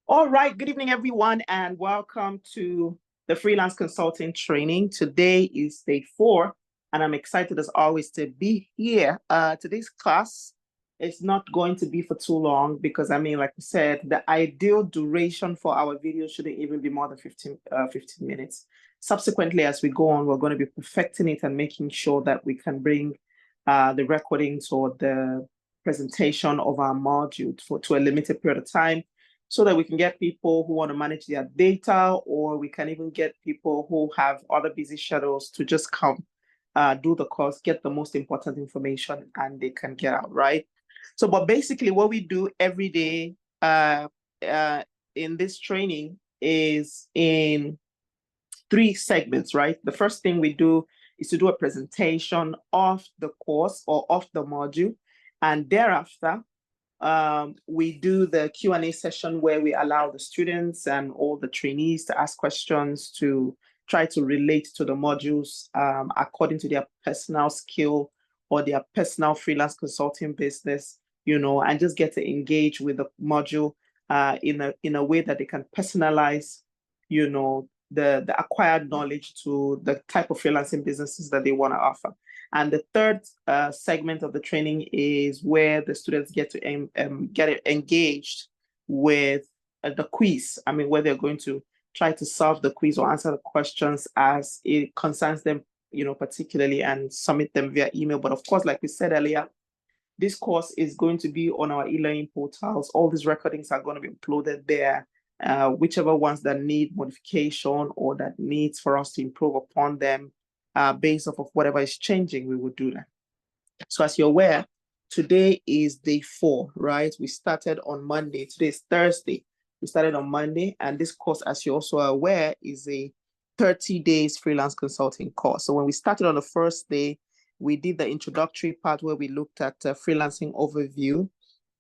All right, good evening, everyone, and welcome to the Freelance Consulting Training. Today is day 4, and I'm excited as always to be here. Today's class is not going to be for too long because, like I said, the ideal duration for our video shouldn't even be more than 15 minutes. Subsequently, as we go on, we're going to be perfecting it and making sure that we can bring the recordings or the presentation of our module to a limited period of time, so that we can get people who want to manage their data, or we can even get people who have other busy schedules to just come do the course, get the most important information, and they can get out, right? So, but basically what we do every day in this training is in 3 segments, right? The first thing we do is to do a presentation of the course or of the module. And thereafter, we do the Q&A session where we allow the students and all the trainees to ask questions to try to relate to the modules according to their personal skill or their personal freelance consulting business, and just get to engage with the module in a way that they can personalize, the acquired knowledge to the type of freelancing businesses that they want to offer. And the third segment of the training is where the students get to get engaged with the quiz. Where they're going to try to solve the quiz or answer the questions as it concerns them, particularly, and submit them via email. But of course, like we said earlier, this course is going to be on our e-learning portals. All these recordings are going to be uploaded there. Whichever ones that need modification or that needs for us to improve upon them based off of whatever is changing, we will do that. So as you're aware, today is day 4, right? We started on Monday. Today is Thursday. We started on Monday, and this course, as you're also aware, is a 30 days freelance consulting course. So when we started on the first day, we did the introductory part where we looked at freelancing overview,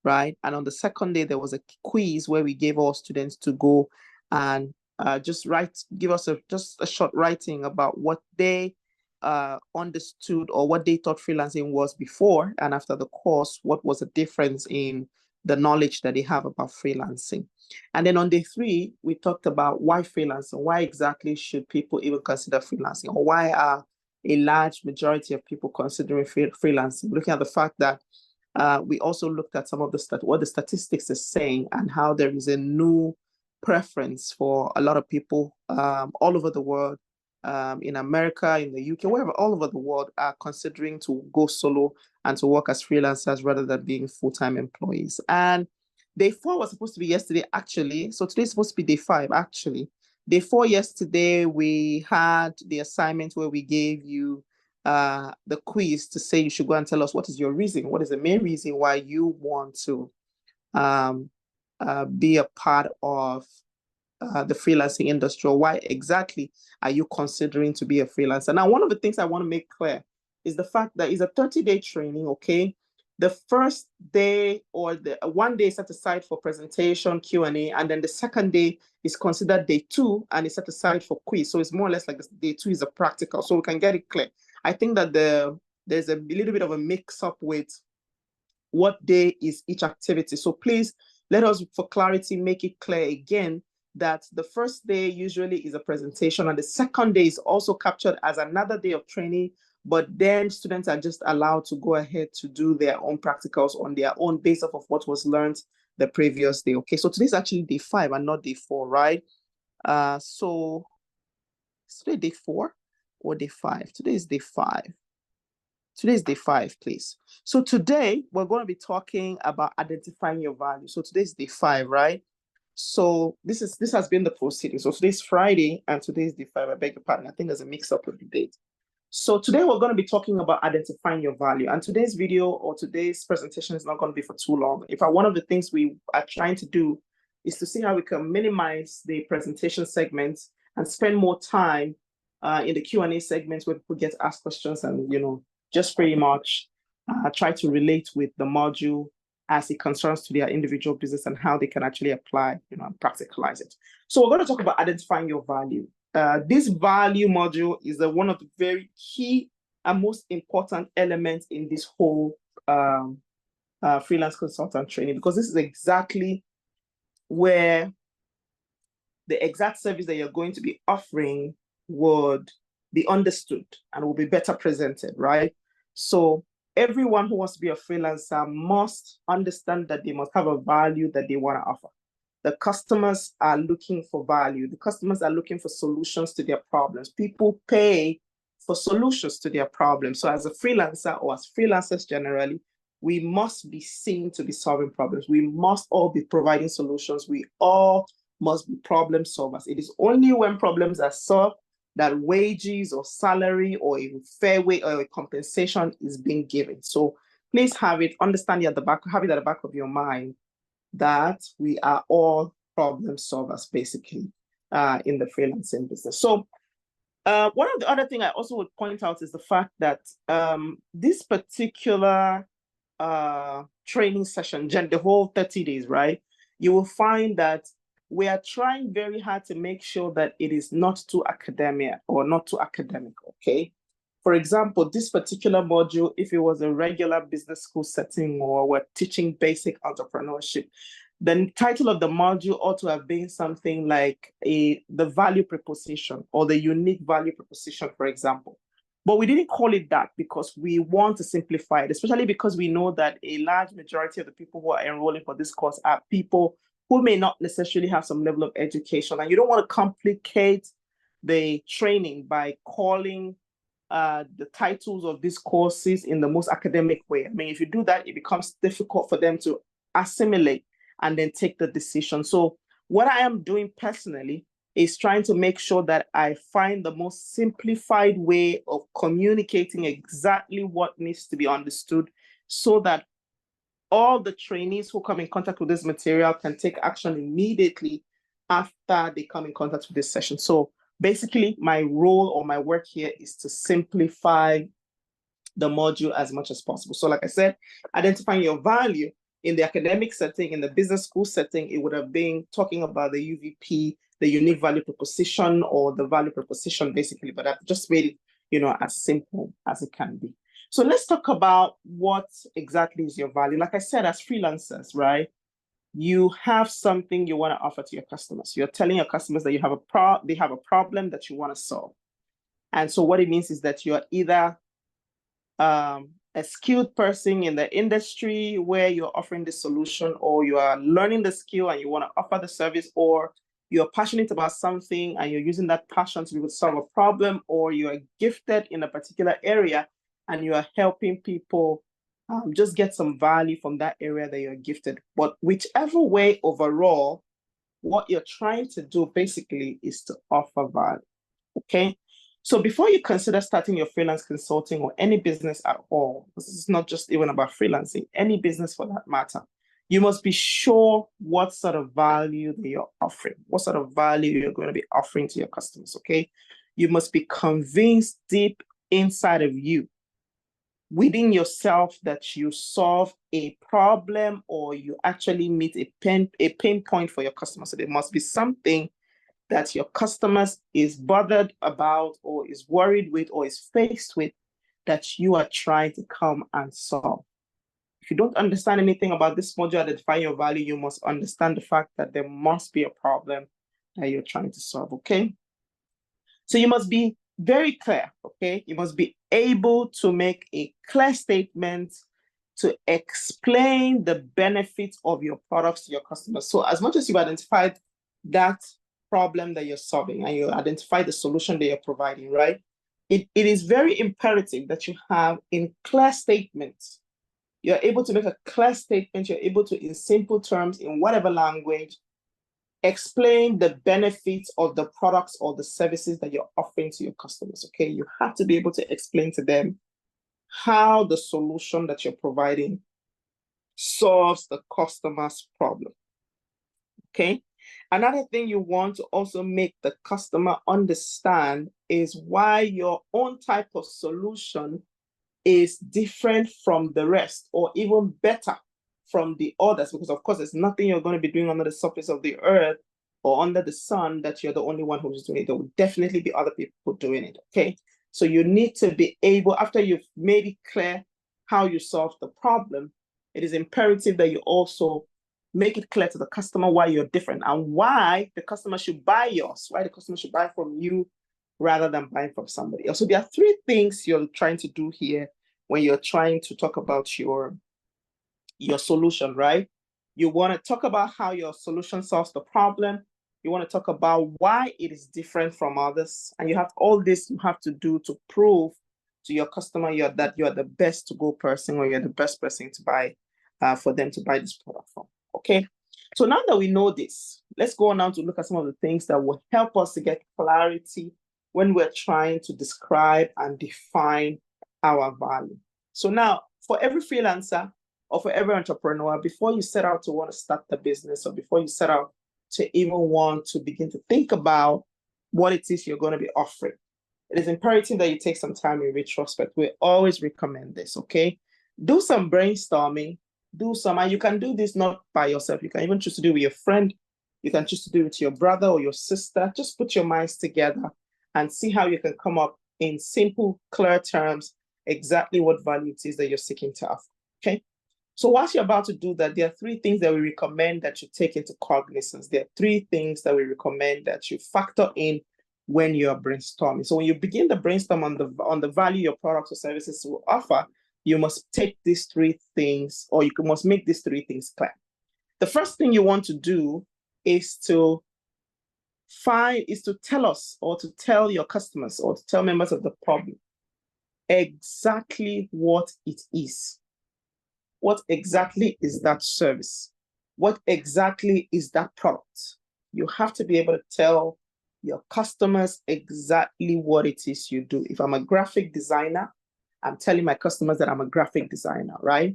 right? And on the second day, there was a quiz where we gave all students to go and just give us just a short writing about what they understood or what they thought freelancing was before and after the course, what was the difference in the knowledge that they have about freelancing. And then on day 3, we talked about why freelancing, why exactly should people even consider freelancing, or why are a large majority of people considering freelancing, looking at the fact that we also looked at some of what the statistics is saying and how there is a new preference for a lot of people all over the world, in America, in the UK, wherever, all over the world, are considering to go solo and to work as freelancers rather than being full-time employees. And day 4 was supposed to be yesterday, actually. So today's supposed to be day 5, actually. Day 4 yesterday, we had the assignment where we gave you the quiz to say you should go and tell us what is your reason, what is the main reason why you want to be a part of the freelancing industry, or why exactly are you considering to be a freelancer. Now, one of the things I want to make clear is the fact that it's a 30-day training, okay? The first day or the 1 day is set aside for presentation, Q&A, and then the second day is considered day 2 and is set aside for quiz. So it's more or less like day 2 is a practical, so we can get it clear. I think that there's a little bit of a mix-up with what day is each activity. So please let us, for clarity, make it clear again that the first day usually is a presentation, and the second day is also captured as another day of training, but then students are just allowed to go ahead to do their own practicals on their own based off of what was learned the previous day. Okay, so today's actually day 5 and not day 4, right? So is today day 4 or day 5? Today is day 5. Today is day 5, please. So today we're going to be talking about identifying your value. So today's day 5, right? So this has been the proceeding. So today's Friday and today's day 5. I beg your pardon. I think there's a mix-up with the date. So today we're going to be talking about identifying your value. And today's video or today's presentation is not going to be for too long. In fact, one of the things we are trying to do is to see how we can minimize the presentation segments and spend more time in the Q&A segments where people get asked questions and, just pretty much try to relate with the module as it concerns to their individual business and how they can actually apply, and practicalize it. So we're going to talk about identifying your value. This value module is one of the very key and most important elements in this whole freelance consultant training, because this is exactly where the exact service that you're going to be offering would be understood and will be better presented, right? So everyone who wants to be a freelancer must understand that they must have a value that they want to offer. The customers are looking for value. The customers are looking for solutions to their problems. People pay for solutions to their problems. So as a freelancer, or as freelancers generally, we must be seen to be solving problems. We must all be providing solutions. We all must be problem solvers. It is only when problems are solved that wages or salary or a fair wage or a compensation is being given. So please have it, understand it at the back, have it at the back of your mind that we are all problem solvers, basically, in the freelancing business. So one of the other things I also would point out is the fact that this particular training session, the whole 30 days, right? You will find that we are trying very hard to make sure that it is not too academia or not too academic, okay? For example, this particular module, if it was a regular business school setting or we're teaching basic entrepreneurship, the title of the module ought to have been something like the value proposition or the unique value proposition, for example. But we didn't call it that because we want to simplify it, especially because we know that a large majority of the people who are enrolling for this course are people who may not necessarily have some level of education. And you don't want to complicate the training by calling the titles of these courses in the most academic way. I mean, if you do that, it becomes difficult for them to assimilate and then take the decision. So what I am doing personally is trying to make sure that I find the most simplified way of communicating exactly what needs to be understood so that all the trainees who come in contact with this material can take action immediately after they come in contact with this session. So basically, my role or my work here is to simplify the module as much as possible. So like I said, identifying your value in the academic setting, in the business school setting, it would have been talking about the UVP, the unique value proposition, or the value proposition, basically, but I've just made it, as simple as it can be. So let's talk about what exactly is your value. Like I said, as freelancers, right? You have something you want to offer to your customers. You're telling your customers that they have a problem that you want to solve. And so what it means is that you're either a skilled person in the industry where you're offering the solution, or you are learning the skill and you want to offer the service, or you're passionate about something and you're using that passion to be able to solve a problem, or you are gifted in a particular area and you are helping people just get some value from that area that you're gifted. But whichever way, overall, what you're trying to do basically is to offer value, okay? So before you consider starting your freelance consulting or any business at all, this is not just even about freelancing, any business for that matter, you must be sure what sort of value that you're offering, what sort of value you're going to be offering to your customers, okay? You must be convinced deep inside of you, within yourself, that you solve a problem or you actually meet a pain point for your customers. So there must be something that your customers is bothered about or is worried with or is faced with that you are trying to come and solve. If you don't understand anything about this module, identifying your value, you must understand the fact that there must be a problem that you're trying to solve, okay? So you must be very clear, okay? You must be able to make a clear statement to explain the benefits of your products to your customers. So as much as you've identified that problem that you're solving and you identify the solution that you're providing, right? It is very imperative that you have in clear statements. You're able to make a clear statement. You're able to, in simple terms, in whatever language, explain the benefits of the products or the services that you're offering to your customers, okay? You have to be able to explain to them how the solution that you're providing solves the customer's problem, okay? Another thing you want to also make the customer understand is why your own type of solution is different from the rest, or even better from the others, because of course there's nothing you're going to be doing under the surface of the earth or under the sun that you're the only one who's doing it. There will definitely be other people doing it, okay? So you need to be able, after you've made it clear how you solve the problem, it is imperative that you also make it clear to the customer why you're different and why the customer should buy yours, why the customer should buy from you rather than buying from somebody else. So there are three things you're trying to do here when you're trying to talk about your solution, right? You want to talk about how your solution solves the problem. You want to talk about why it is different from others. And you have all this you have to do to prove to your customer that you're the best to go person, or you're the best person to buy for them to buy this product from. Okay. So now that we know this, let's go on now to look at some of the things that will help us to get clarity when we're trying to describe and define our value. So now, for every freelancer or for every entrepreneur, before you set out to want to start the business, or before you set out to even want to begin to think about what it is you're going to be offering, it is imperative that you take some time in retrospect. We always recommend this, okay? Do some brainstorming, and you can do this not by yourself. You can even choose to do it with your friend. You can choose to do it with your brother or your sister. Just put your minds together and see how you can come up in simple, clear terms exactly what value it is that you're seeking to offer, okay? So whilst you're about to do that, there are three things that we recommend that you take into cognizance. There are three things that we recommend that you factor in when you're brainstorming. So when you begin the brainstorm on the value your products or services will offer, you must take these three things, or you must make these three things clear. The first thing you want to do is to tell us, or to tell your customers, or to tell members of the public exactly what it is. What exactly is that service? What exactly is that product? You have to be able to tell your customers exactly what it is you do. If I'm a graphic designer, I'm telling my customers that I'm a graphic designer, right?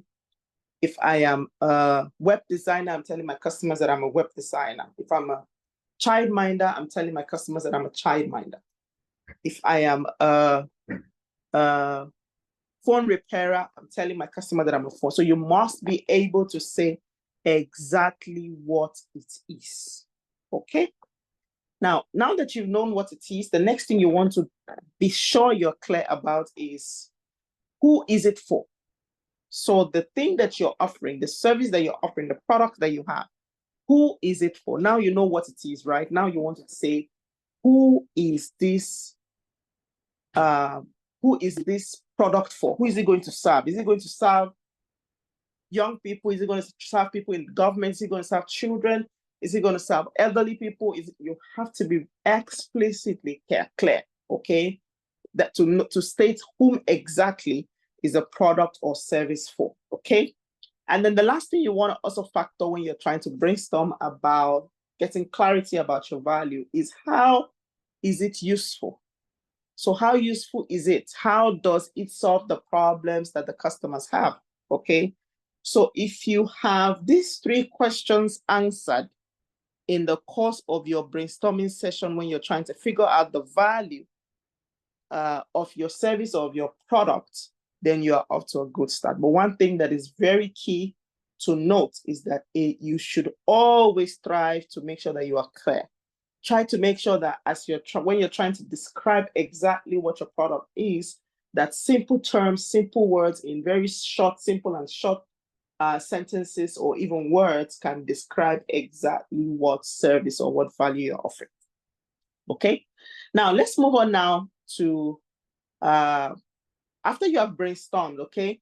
If I am a web designer, I'm telling my customers that I'm a web designer. If I'm a childminder, I'm telling my customers that I'm a childminder. If I am a phone repairer, I'm telling my customer that I'm a phone. So you must be able to say exactly what it is, okay? Now that you've known what it is, the next thing you want to be sure you're clear about is, who is it for? So the thing that you're offering, the service that you're offering, the product that you have, who is it for? Now you know what it is, right? Now you want to say, who is this product for? Who is it going to serve? Is it going to serve young people? Is it going to serve people in government? Is it going to serve children? Is it going to serve elderly people? You have to be explicitly clear, okay? That to state whom exactly is a product or service for, okay? And then the last thing you want to also factor when you're trying to brainstorm about getting clarity about your value is, how is it useful? So how useful is it? How does it solve the problems that the customers have, okay? So if you have these three questions answered in the course of your brainstorming session, when you're trying to figure out the value of your service or of your product, then you are off to a good start. But one thing that is very key to note is that you should always strive to make sure that you are clear. Try to make sure that when you're trying to describe exactly what your product is, that simple terms, simple words in very short sentences or even words can describe exactly what service or what value you're offering. Okay, now let's move on now to after you have brainstormed, okay,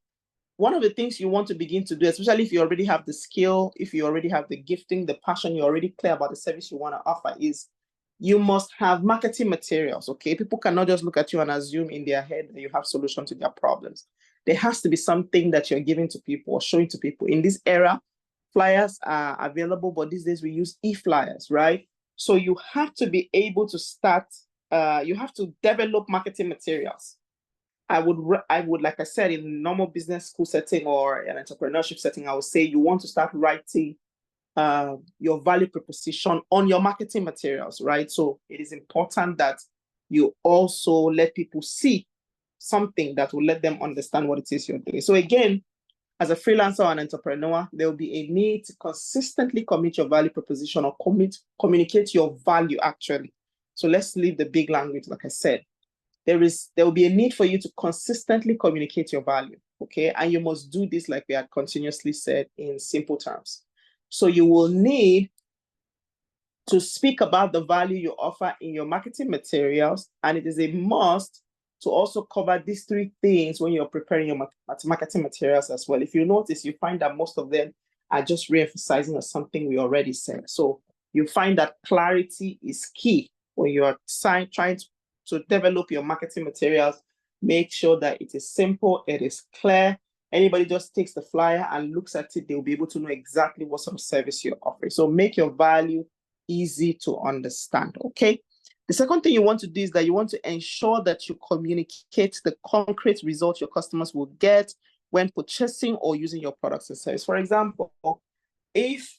one of the things you want to begin to do, especially if you already have the skill, if you already have the gifting, the passion, you're already clear about the service you want to offer, is you must have marketing materials, okay? People cannot just look at you and assume in their head that you have solutions to their problems. There has to be something that you're giving to people or showing to people. In this era, flyers are available, but these days we use e-flyers, right? So you have to be able to start, you have to develop marketing materials. I would, like I said, in a normal business school setting or an entrepreneurship setting, I would say you want to start writing your value proposition on your marketing materials, right? So it is important that you also let people see something that will let them understand what it is you're doing. So again, as a freelancer or an entrepreneur, there will be a need to consistently commit your value proposition or communicate your value actually. So let's leave the big language, like I said. There will be a need for you to consistently communicate your value, okay? And you must do this, like we had continuously said, in simple terms. So you will need to speak about the value you offer in your marketing materials. And it is a must to also cover these three things when you're preparing your marketing materials as well. If you notice, you find that most of them are just re-emphasizing on something we already said. So you find that clarity is key when you're trying to develop your marketing materials. Make sure that it is simple, it is clear. Anybody just takes the flyer and looks at it, they'll be able to know exactly what sort of service you're offering. So make your value easy to understand, okay? The second thing you want to do is that you want to ensure that you communicate the concrete results your customers will get when purchasing or using your products and services. For example, if,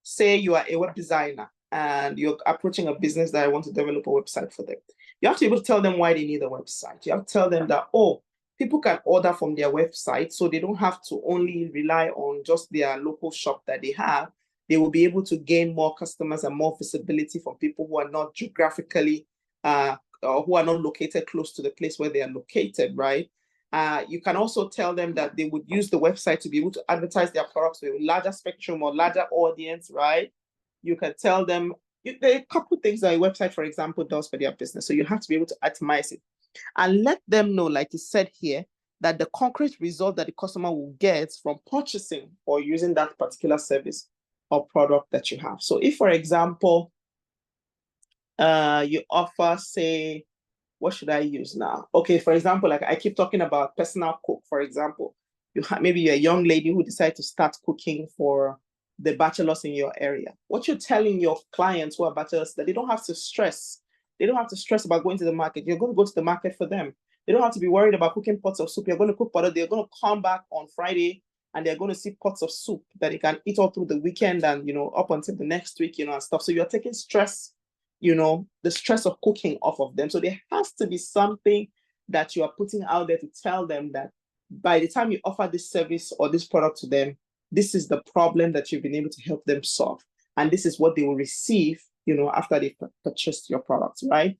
say, you are a web designer and you're approaching a business that want to develop a website for them, you have to be able to tell them why they need a website. You have to tell them that, oh, people can order from their website, so they don't have to only rely on just their local shop that they have. They will be able to gain more customers and more visibility from people who are not geographically or who are not located close to the place where they are located, right? You can also tell them that they would use the website to be able to advertise their products to a larger spectrum or larger audience, right? You can tell them, there are a couple things that a website, for example, does for their business. So you have to be able to itemize it and let them know, like you said here, that the concrete result that the customer will get from purchasing or using that particular service or product that you have. So if, for example, you offer, say, what should I use now? Okay, for example, like I keep talking about personal cook, for example. Maybe you're a young lady who decided to start cooking for the bachelors in your area. What you're telling your clients who are bachelors that they don't have to stress. They don't have to stress about going to the market. You're going to go to the market for them. They don't have to be worried about cooking pots of soup. You're going to cook pot. They're going to come back on Friday and they're going to see pots of soup that they can eat all through the weekend and, up until the next week, and stuff. So you're taking stress, the stress of cooking off of them. So there has to be something that you are putting out there to tell them that by the time you offer this service or this product to them, this is the problem that you've been able to help them solve. And this is what they will receive, after they've purchased your products, right?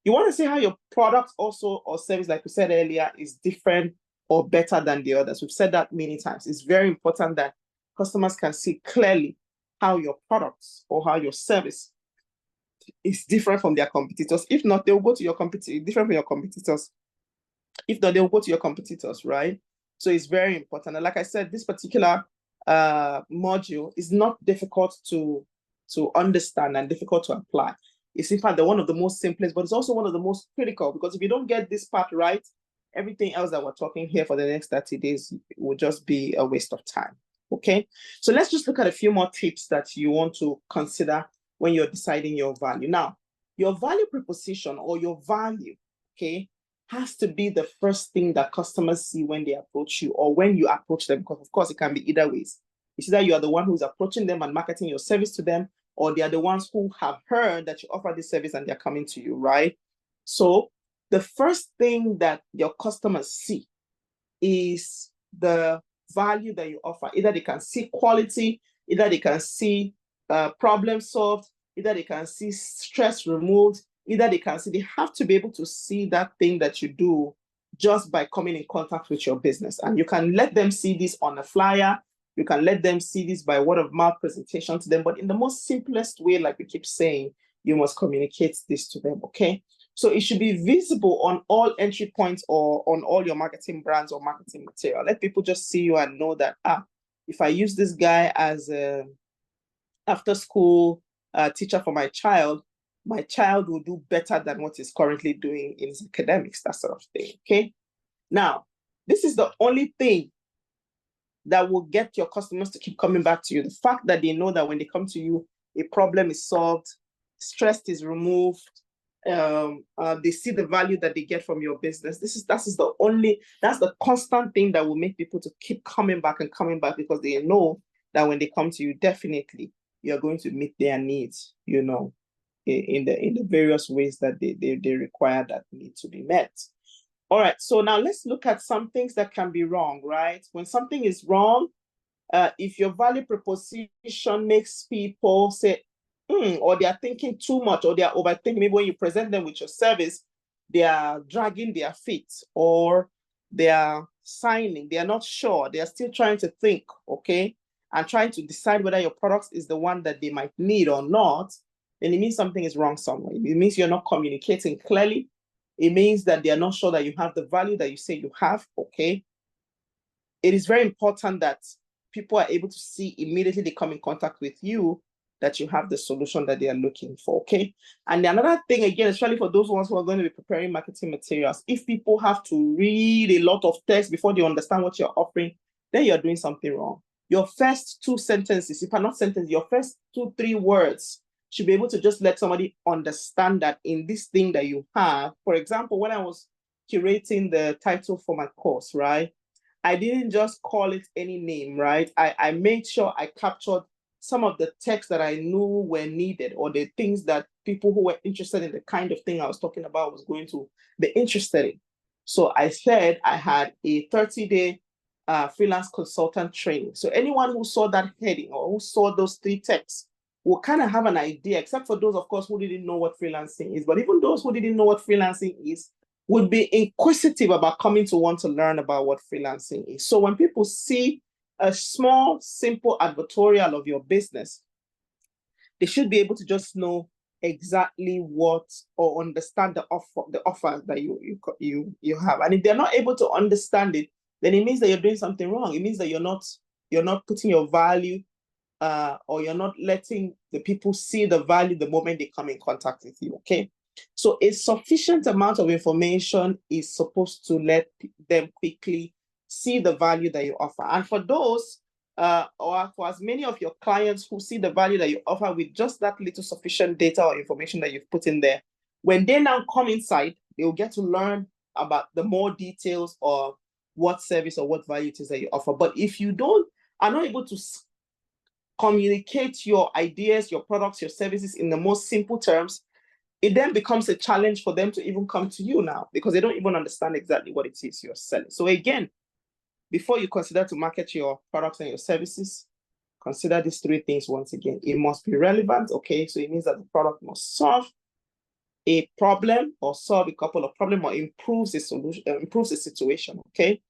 You want to see how your product also or service, like we said earlier, is different or better than the others. We've said that many times. It's very important that customers can see clearly how your products or how your service is different from their competitors. If not, they'll go to your competitors, different from your competitors. If not, they'll go to your competitors, right? So it's very important. And like I said, this particular module is not difficult to understand and difficult to apply. It's in fact one of the most simplest, but it's also one of the most critical, because if you don't get this part right, everything else that we're talking here for the next 30 days will just be a waste of time. Okay, so let's just look at a few more tips that you want to consider when you're deciding your value. Now, your value proposition or your value, okay, has to be the first thing that customers see when they approach you or when you approach them, because of course it can be either ways. It's either you are the one who's approaching them and marketing your service to them, or they are the ones who have heard that you offer this service and they're coming to you, right? So the first thing that your customers see is the value that you offer. Either they can see quality, either they can see problem solved, either they can see stress removed, either they can see, they have to be able to see that thing that you do just by coming in contact with your business. And you can let them see this on a flyer. You can let them see this by word of mouth presentation to them. But in the most simplest way, like we keep saying, you must communicate this to them, okay? So it should be visible on all entry points or on all your marketing brands or marketing material. Let people just see you and know that, if I use this guy as a after school teacher for my child will do better than what he's currently doing in his academics, that sort of thing, okay? Now, this is the only thing that will get your customers to keep coming back to you. The fact that they know that when they come to you, a problem is solved, stress is removed, they see the value that they get from your business. That's the constant thing that will make people to keep coming back and coming back, because they know that when they come to you, definitely you're going to meet their needs, in the various ways that they require that need to be met. All right, so now let's look at some things that can be wrong, right? When something is wrong, if your value proposition makes people say, or they are thinking too much, or they are overthinking, maybe when you present them with your service, they are dragging their feet, or they are signing, they are not sure, they are still trying to think, okay? and trying to decide whether your product is the one that they might need or not, then it means something is wrong somewhere. It means you're not communicating clearly. It means that they are not sure that you have the value that you say you have, okay? It is very important that people are able to see immediately they come in contact with you that you have the solution that they are looking for, okay? And another thing, again, especially for those ones who are going to be preparing marketing materials, if people have to read a lot of text before they understand what you're offering, then you're doing something wrong. Your first two sentences, if not sentences, your first 2-3 words should be able to just let somebody understand that in this thing that you have. For example, when I was curating the title for my course, right? I didn't just call it any name, right? I made sure I captured some of the text that I knew were needed, or the things that people who were interested in the kind of thing I was talking about was going to be interested in. So I said I had a 30-day freelance consultant training. So anyone who saw that heading or who saw those 3 texts will kind of have an idea, except for those, of course, who didn't know what freelancing is. But even those who didn't know what freelancing is would be inquisitive about coming to want to learn about what freelancing is. So when people see a small, simple advertorial of your business, they should be able to just know exactly what or understand the offer that you have. And if they're not able to understand it, then it means that you're doing something wrong. It means that you're not putting your value or you're not letting the people see the value the moment they come in contact with you, okay? So a sufficient amount of information is supposed to let them quickly see the value that you offer. And for those, or for as many of your clients who see the value that you offer with just that little sufficient data or information that you've put in there, when they now come inside, they'll get to learn about the more details of what service or what value it is that you offer. But if you are not able to communicate your ideas, your products, your services in the most simple terms, it then becomes a challenge for them to even come to you now, because they don't even understand exactly what it is you're selling. So again, before you consider to market your products and your services, consider these 3 things once again. It must be relevant, okay? So it means that the product must solve a problem or solve a couple of problems or improves a solution, improves a situation, okay?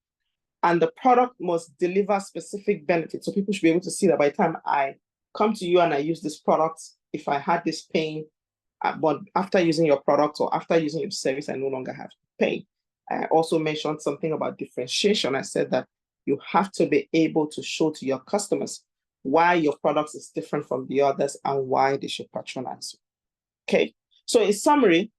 And the product must deliver specific benefits. So people should be able to see that by the time I come to you and I use this product, if I had this pain, but after using your product or after using your service, I no longer have pain. I also mentioned something about differentiation. I said that you have to be able to show to your customers why your product is different from the others and why they should patronize you. Okay. So in summary,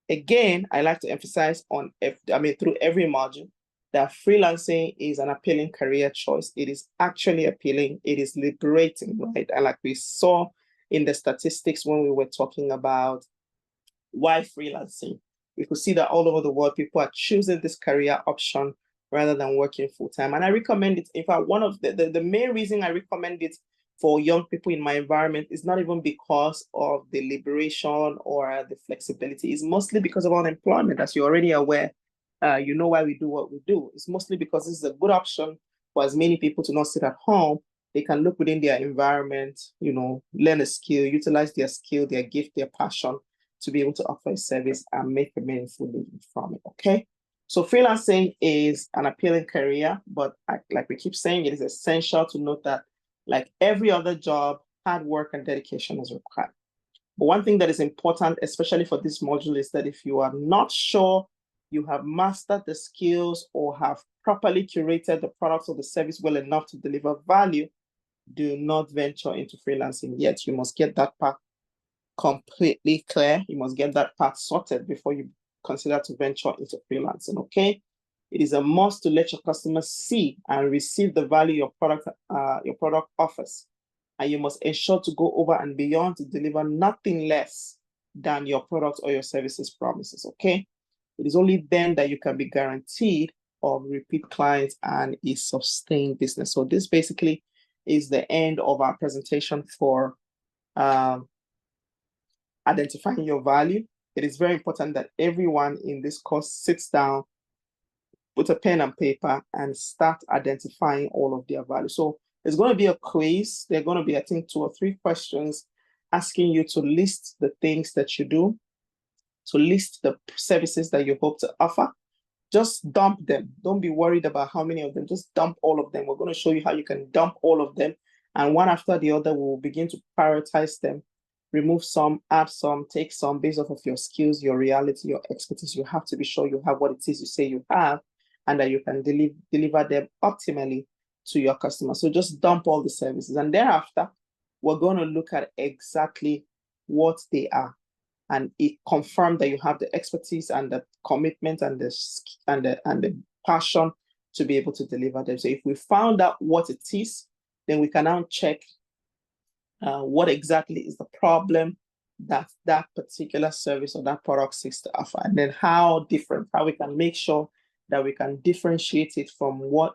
again, I like to emphasize through every module, that freelancing is an appealing career choice. It is actually appealing. It is liberating, right? And like we saw in the statistics when we were talking about why freelancing, we could see that all over the world, people are choosing this career option rather than working full-time. And I recommend it. In fact, one of the main reason I recommend it for young people in my environment is not even because of the liberation or the flexibility. It's mostly because of unemployment, as you're already aware. You know why we do what we do. It's mostly because this is a good option for as many people to not sit at home. They can look within their environment, learn a skill, utilize their skill, their gift, their passion to be able to offer a service and make a meaningful living from it, okay? So freelancing is an appealing career, but like we keep saying, it is essential to note that, like every other job, hard work and dedication is required. But one thing that is important, especially for this module, is that if you are not sure you have mastered the skills or have properly curated the products or the service well enough to deliver value, do not venture into freelancing yet. You must get that part completely clear. You must get that part sorted before you consider to venture into freelancing, okay? It is a must to let your customers see and receive the value your product offers. And you must ensure to go over and beyond to deliver nothing less than your product or your services promises, okay? It is only then that you can be guaranteed of repeat clients and a sustained business. So this basically is the end of our presentation for identifying your value. It is very important that everyone in this course sits down, put a pen and paper, and start identifying all of their value. So there's going to be a quiz. There are going to be, I think, 2 or 3 questions asking you to list the things that you do, to list the services that you hope to offer. Just dump them. Don't be worried about how many of them. Just dump all of them. We're going to show you how you can dump all of them And one after the other, we will begin to prioritize them, remove some, add some, take some based off of your skills, your reality, your expertise. You have to be sure you have what it is you say you have and that you can deliver them optimally to your customers. So just dump all the services. And thereafter, we're going to look at exactly what they are. And it confirmed that you have the expertise and the commitment and the passion to be able to deliver them. So if we found out what it is, then we can now check what exactly is the problem that that particular service or that product seeks to offer, and then how we can make sure that we can differentiate it from what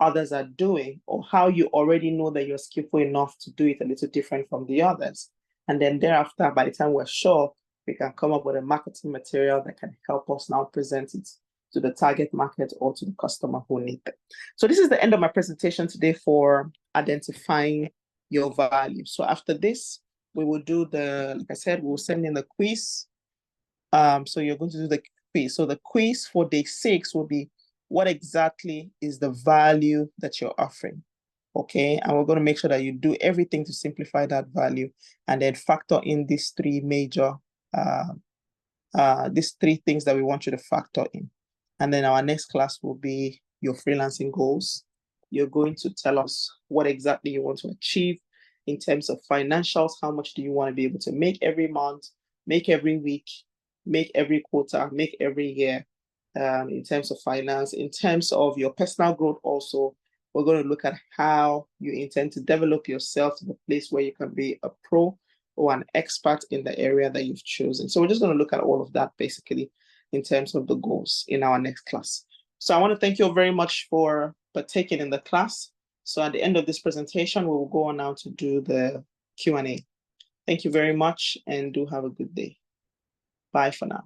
others are doing, or how you already know that you're skillful enough to do it a little different from the others. And then thereafter, by the time we're sure, we can come up with a marketing material that can help us now present it to the target market or to the customer who need it. So this is the end of my presentation today for identifying your value. So after this, we will do like I said, we'll send in the quiz. So you're going to do the quiz. So the quiz for day 6 will be, what exactly is the value that you're offering? Okay, and we're going to make sure that you do everything to simplify that value and then factor in these 3 major, these 3 things that we want you to factor in. And then our next class will be your freelancing goals. You're going to tell us what exactly you want to achieve in terms of financials. How much do you want to be able to make every month, make every week, make every quarter, make every year, in terms of finance, in terms of your personal growth also. We're going to look at how you intend to develop yourself to the place where you can be a pro or an expert in the area that you've chosen. So we're just going to look at all of that basically in terms of the goals in our next class. So I want to thank you all very much for partaking in the class. So at the end of this presentation, we will go on now to do the Q&A. Thank you very much and do have a good day. Bye for now.